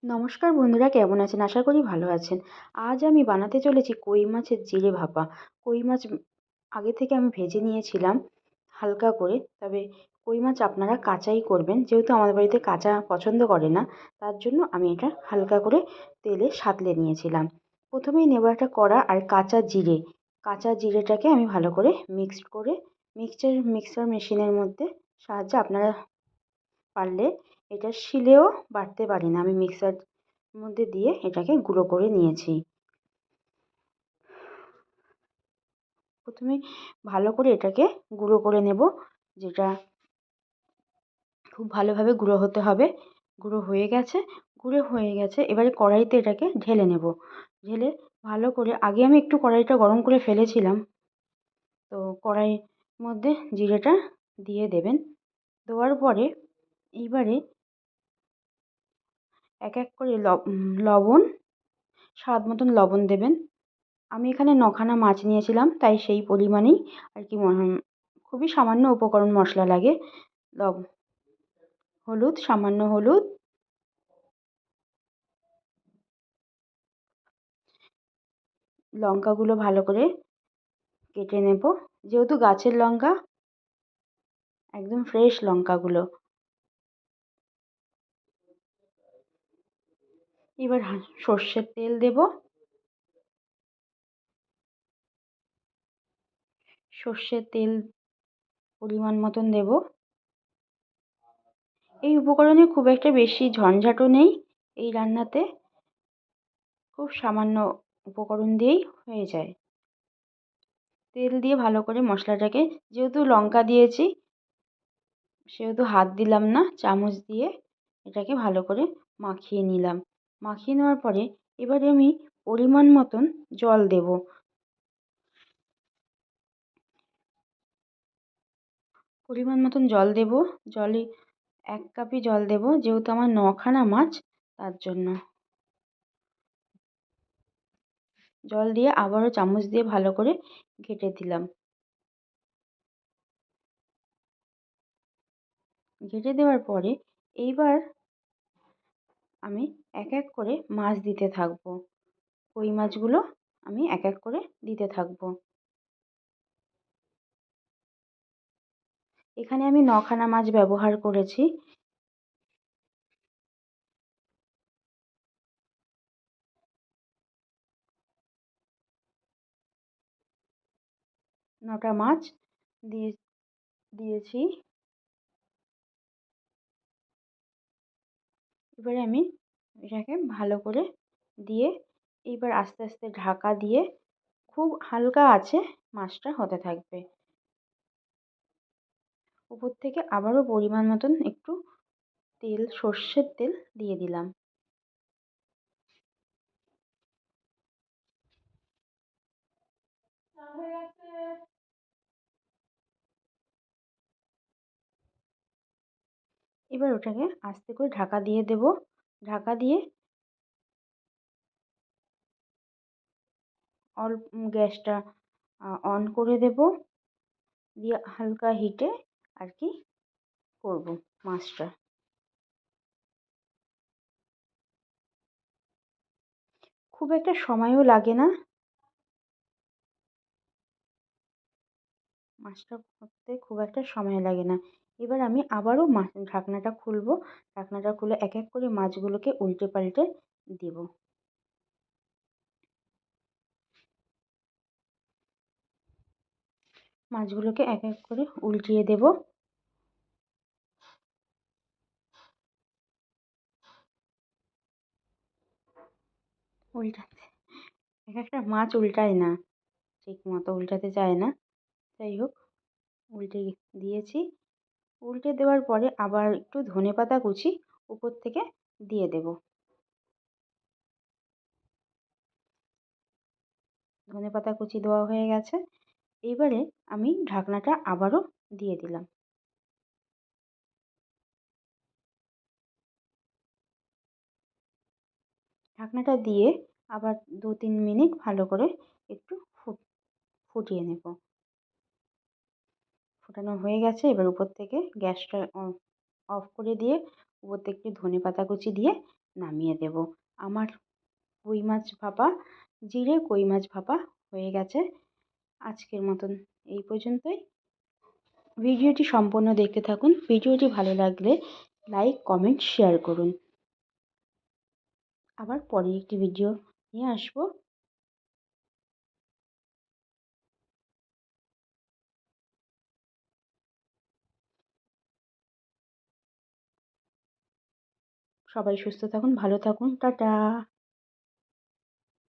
নমস্কার বন্ধুরা, কেমন আছেন? আশা করি ভালো আছেন। আজ আমি বানাতে চলেছি কই মাছের জিরে ভাপা। কই মাছ আগে থেকে আমি ভেজে নিয়েছিলাম হালকা করে। তবে কই মাছ আপনারা কাঁচাই করবেন, যেহেতু আমাদের বাড়িতে কাঁচা পছন্দ করে না, তার জন্য আমি এটা হালকা করে তেলে সাঁতলে নিয়েছিলাম। প্রথমেই নেব একটা কড়া আর কাঁচা জিরে। কাঁচা জিরেটাকে আমি ভালো করে মিক্সড করে মিক্সার মেশিনের মধ্যে সাহায্যে আপনারা পারলে এটা শিলেও বাটতে পারেন। আমি মিক্সার মধ্যে দিয়ে এটাকে গুঁড়ো করে নিয়েছি। প্রথমে ভালো করে এটাকে গুঁড়ো করে নেব, যেটা খুব ভালোভাবে গুঁড়ো হতে হবে। গুঁড়ো হয়ে গেছে, এবারে কড়াইতে এটাকে ঢেলে নেব। ঢেলে ভালো করে আগে আমি একটু কড়াইটা গরম করে ফেলেছিলাম, তো কড়াইয়ের মধ্যে জিরেটা দিয়ে দেবেন। দেওয়ার পরে এইবারে এক এক করে লবণ, স্বাদ মতন লবণ দেবেন। আমি এখানে 9খানা মাছ নিয়েছিলাম, তাই সেই পরিমাণেই আর কি খুবই সামান্য উপকরণ মশলা লাগে। লব হলুদ, সামান্য হলুদ, লঙ্কাগুলো ভালো করে কেটে নেব, যেহেতু গাছের লঙ্কা, একদম ফ্রেশ লঙ্কাগুলো। এবার সর্ষের তেল দেব। সর্ষের তেল পরিমাণ মতন দেব। এই উপকরণে খুব একটা বেশি ঝঞ্ঝাটও নেই এই রান্নাতে, খুব সামান্য উপকরণ দিয়েই হয়ে যায়। তেল দিয়ে ভালো করে মশলাটাকে, যেহেতু লঙ্কা দিয়েছি সেহেতু হাত দিলাম না, চামচ দিয়ে এটাকে ভালো করে মাখিয়ে নিলাম। মাখিয়ে নেওয়ার পরে এবারে আমি পরিমাণ মতন জল দেব। পরিমাণ মতন জল দেব। জলে 1 কাপই জল দেব, যেহেতু আমার 9খানা মাছ, তার জন্য। জল দিয়ে আবারও চামচ দিয়ে ভালো করে ঘেঁটে দিলাম। ঘেঁটে দেওয়ার পরে এইবার আমি এক এক করে মাছ দিতে থাকবো। কই মাছগুলো আমি এক এক করে দিতে থাকবো। এখানে আমি 9খানা মাছ ব্যবহার করেছি। 9টা মাছ দিয়ে দিয়েছি। এবারে আমি এটাকে ভালো করে দিয়ে এইবার আস্তে আস্তে ঢাকা দিয়ে খুব হালকা আঁচে মাছটা হতে থাকবে। উপর থেকে আবারও পরিমাণ মতন একটু তেল, সর্ষের তেল দিয়ে দিলাম। এবার ওটাকে আস্তে করে ঢাকা দিয়ে দেব। ঢাকা দিয়ে গ্যাসটা অন করে দেব। দিয়ে হালকা হিটে আর কি করব মাছটা। খুব একটা সময়ও লাগে না। মাছটা করতে খুব একটা সময় লাগে না। এবার আমি আবারও ঢাকনাটা খুলব। ঢাকনাটা খুলে এক এক করে মাছগুলোকে উল্টে পাল্টে দেব। মাছগুলোকে এক এক করে উল্টিয়ে দেব। উল্টাতে এক একটা মাছ উল্টায় না, ঠিক মতো উল্টাতে চায় না। যাই হোক, উল্টে দিয়েছি। উল্টে দেওয়ার পরে আবার একটু ধনেপাতা কুচি উপর থেকে দিয়ে দেব। ধনেপাতা কুচি দেওয়া হয়ে গেছে। এইবারে আমি ঢাকনাটা আবারও দিয়ে দিলাম। ঢাকনাটা দিয়ে আবার 2-3 মিনিট ভালো করে একটু ফুটিয়ে নেব। ফোটানো হয়ে গেছে। এবার উপর থেকে গ্যাসটা অফ করে দিয়ে উপর থেকে একটু ধনেপাতা কুচি দিয়ে নামিয়ে দেব। আমার কই মাছ ভাপা, জিরে কই মাছ ভাপা হয়ে গেছে। আজকের মতন এই পর্যন্তই। ভিডিওটি সম্পূর্ণ দেখতে থাকুন। ভিডিওটি ভালো লাগলে লাইক, কমেন্ট, শেয়ার করুন। আবার পরে একটি ভিডিও নিয়ে আসবো। সবাই সুস্থ থাকুন, ভালো থাকুন। টাটা।